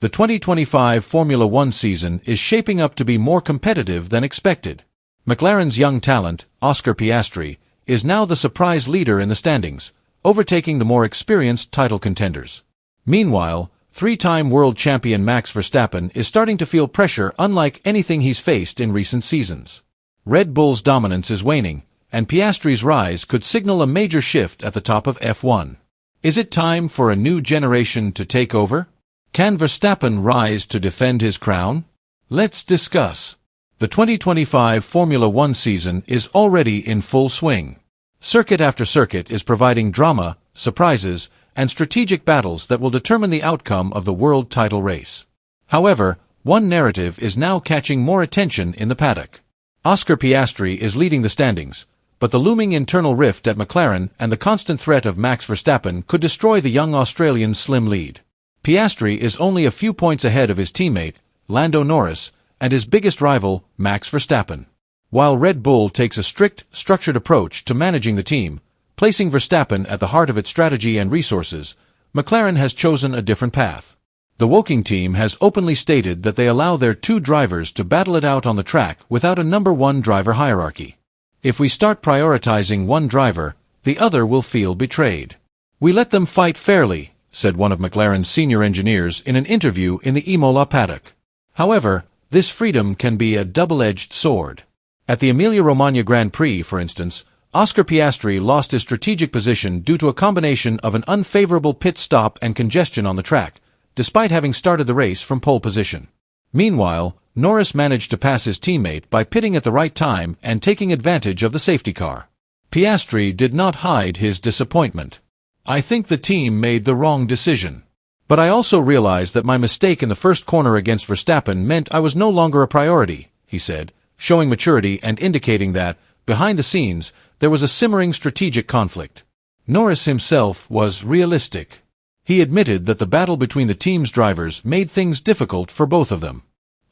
The 2025 Formula One season is shaping up to be more competitive than expected. McLaren's young talent, Oscar Piastri, is now the surprise leader in the standings, overtaking the more experienced title contenders. Meanwhile, three-time world champion Max Verstappen is starting to feel pressure unlike anything he's faced in recent seasons. Red Bull's dominance is waning, and Piastri's rise could signal a major shift at the top of F1. Is it time for a new generation to take over? Can Verstappen rise to defend his crown? Let's discuss. The 2025 Formula One season is already in full swing. Circuit after circuit is providing drama, surprises, and strategic battles that will determine the outcome of the world title race. However, one narrative is now catching more attention in the paddock. Oscar Piastri is leading the standings, but the looming internal rift at McLaren and the constant threat of Max Verstappen could destroy the young Australian's slim lead. Piastri is only a few points ahead of his teammate, Lando Norris, and his biggest rival, Max Verstappen. While Red Bull takes a strict, structured approach to managing the team, placing Verstappen at the heart of its strategy and resources, McLaren has chosen a different path. The Woking team has openly stated that they allow their two drivers to battle it out on the track without a number one driver hierarchy. If we start prioritizing one driver, the other will feel betrayed. "We let them fight fairly," said one of McLaren's senior engineers in an interview in the Imola paddock. However, this freedom can be a double-edged sword. At the Emilia-Romagna Grand Prix, for instance, Oscar Piastri lost his strategic position due to a combination of an unfavorable pit stop and congestion on the track, despite having started the race from pole position. Meanwhile, Norris managed to pass his teammate by pitting at the right time and taking advantage of the safety car. Piastri did not hide his disappointment. "I think the team made the wrong decision. But I also realized that my mistake in the first corner against Verstappen meant I was no longer a priority," he said, showing maturity and indicating that, behind the scenes, there was a simmering strategic conflict. Norris himself was realistic. He admitted that the battle between the team's drivers made things difficult for both of them.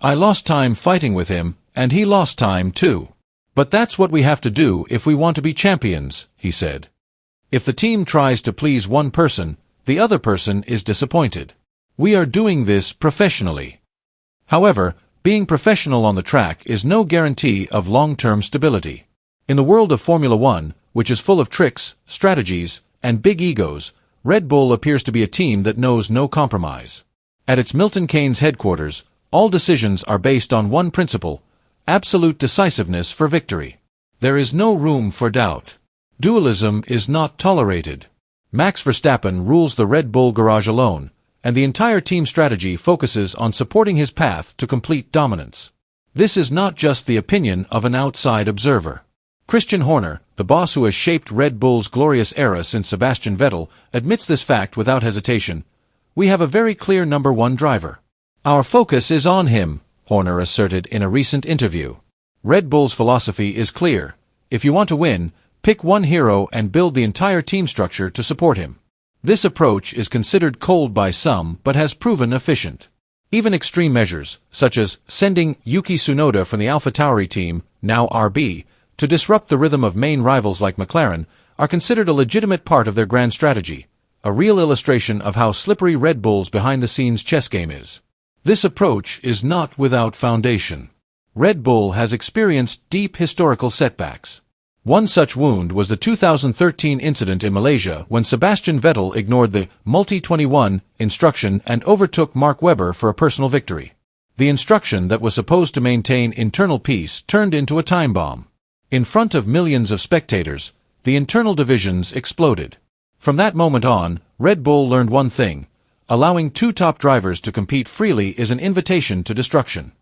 "I lost time fighting with him, and he lost time too. But that's what we have to do if we want to be champions," he said. "If the team tries to please one person, the other person is disappointed. We are doing this professionally." However, being professional on the track is no guarantee of long-term stability. In the world of Formula One, which is full of tricks, strategies, and big egos, Red Bull appears to be a team that knows no compromise. At its Milton Keynes headquarters, all decisions are based on one principle: absolute decisiveness for victory. There is no room for doubt. Dualism is not tolerated. Max Verstappen rules the Red Bull garage alone, and the entire team strategy focuses on supporting his path to complete dominance. This is not just the opinion of an outside observer. Christian Horner, the boss who has shaped Red Bull's glorious era since Sebastian Vettel, admits this fact without hesitation. "We have a very clear number one driver. Our focus is on him," Horner asserted in a recent interview. Red Bull's philosophy is clear. If you want to win, pick one hero and build the entire team structure to support him. This approach is considered cold by some but has proven efficient. Even extreme measures, such as sending Yuki Tsunoda from the AlphaTauri team, now RB, to disrupt the rhythm of main rivals like McLaren, are considered a legitimate part of their grand strategy, a real illustration of how slippery Red Bull's behind-the-scenes chess game is. This approach is not without foundation. Red Bull has experienced deep historical setbacks. One such wound was the 2013 incident in Malaysia when Sebastian Vettel ignored the Multi-21 instruction and overtook Mark Webber for a personal victory. The instruction that was supposed to maintain internal peace turned into a time bomb. In front of millions of spectators, the internal divisions exploded. From that moment on, Red Bull learned one thing: allowing two top drivers to compete freely is an invitation to destruction.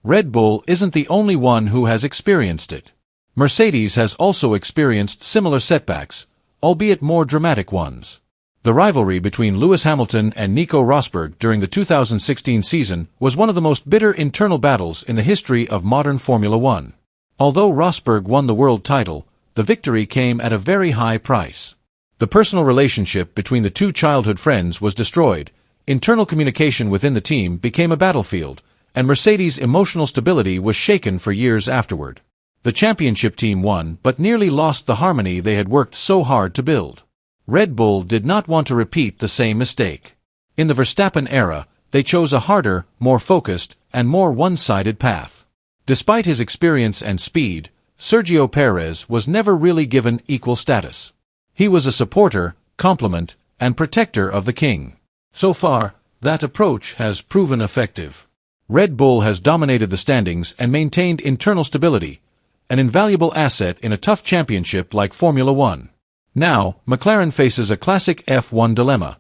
Red Bull isn't the only one who has experienced it. Mercedes has also experienced similar setbacks, albeit more dramatic ones. The rivalry between Lewis Hamilton and Nico Rosberg during the 2016 season was one of the most bitter internal battles in the history of modern Formula One. Although Rosberg won the world title, the victory came at a very high price. The personal relationship between the two childhood friends was destroyed, internal communication within the team became a battlefield, and Mercedes' emotional stability was shaken for years afterward. The championship team won but nearly lost the harmony they had worked so hard to build. Red Bull did not want to repeat the same mistake. In the Verstappen era, they chose a harder, more focused, and more one-sided path. Despite his experience and speed, Sergio Perez was never really given equal status. He was a supporter, complement, and protector of the king. So far, that approach has proven effective. Red Bull has dominated the standings and maintained internal stability, an invaluable asset in a tough championship like Formula One. Now, McLaren faces a classic F1 dilemma.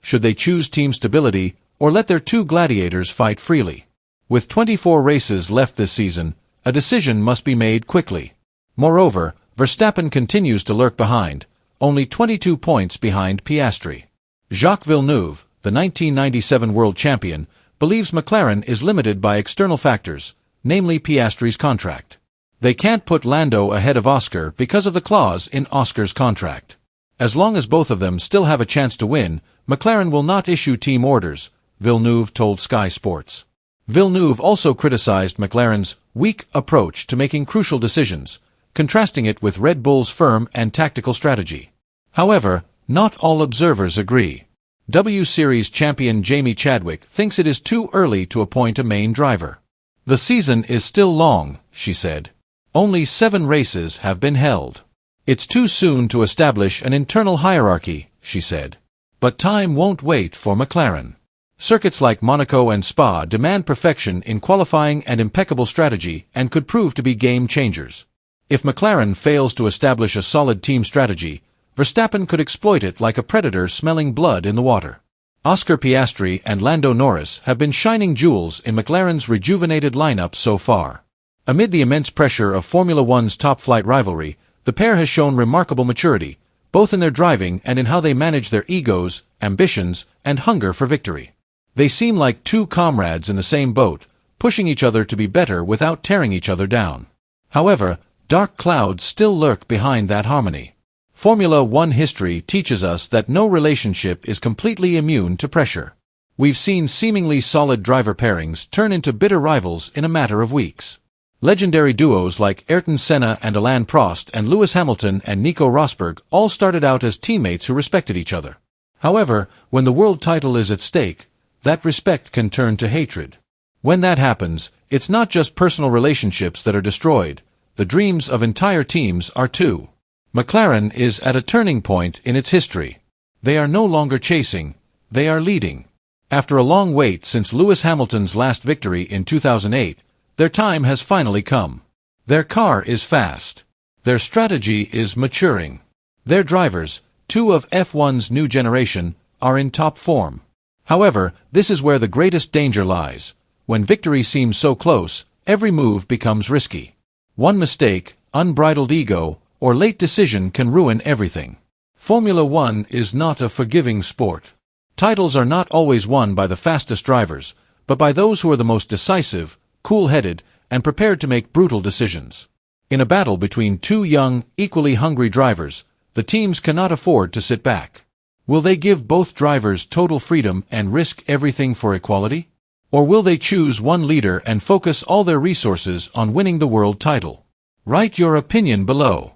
Should they choose team stability or let their two gladiators fight freely? With 24 races left this season, a decision must be made quickly. Moreover, Verstappen continues to lurk behind, only 22 points behind Piastri. Jacques Villeneuve, the 1997 world champion, believes McLaren is limited by external factors, namely Piastri's contract. They can't put Lando ahead of Oscar because of the clause in Oscar's contract. As long as both of them still have a chance to win, McLaren will not issue team orders, Villeneuve told Sky Sports. Villeneuve also criticized McLaren's weak approach to making crucial decisions, contrasting it with Red Bull's firm and tactical strategy. However, not all observers agree. W Series champion Jamie Chadwick thinks it is too early to appoint a main driver. The season is still long, she said. Only 7 races have been held. It's too soon to establish an internal hierarchy, she said. But time won't wait for McLaren. Circuits like Monaco and Spa demand perfection in qualifying and impeccable strategy and could prove to be game changers. If McLaren fails to establish a solid team strategy, Verstappen could exploit it like a predator smelling blood in the water. Oscar Piastri and Lando Norris have been shining jewels in McLaren's rejuvenated lineup so far. Amid the immense pressure of Formula One's top-flight rivalry, the pair has shown remarkable maturity, both in their driving and in how they manage their egos, ambitions, and hunger for victory. They seem like two comrades in the same boat, pushing each other to be better without tearing each other down. However, dark clouds still lurk behind that harmony. Formula One history teaches us that no relationship is completely immune to pressure. We've seen seemingly solid driver pairings turn into bitter rivals in a matter of weeks. Legendary duos like Ayrton Senna and Alain Prost and Lewis Hamilton and Nico Rosberg all started out as teammates who respected each other. However, when the world title is at stake, that respect can turn to hatred. When that happens, it's not just personal relationships that are destroyed, the dreams of entire teams are too. McLaren is at a turning point in its history. They are no longer chasing, they are leading. After a long wait since Lewis Hamilton's last victory in 2008, their time has finally come. Their car is fast. Their strategy is maturing. Their drivers, 2 of F1's new generation, are in top form. However, this is where the greatest danger lies. When victory seems so close, every move becomes risky. One mistake, unbridled ego, or late decision can ruin everything. Formula One is not a forgiving sport. Titles are not always won by the fastest drivers, but by those who are the most decisive, cool-headed, and prepared to make brutal decisions. In a battle between 2 young, equally hungry drivers, the teams cannot afford to sit back. Will they give both drivers total freedom and risk everything for equality? Or will they choose one leader and focus all their resources on winning the world title? Write your opinion below.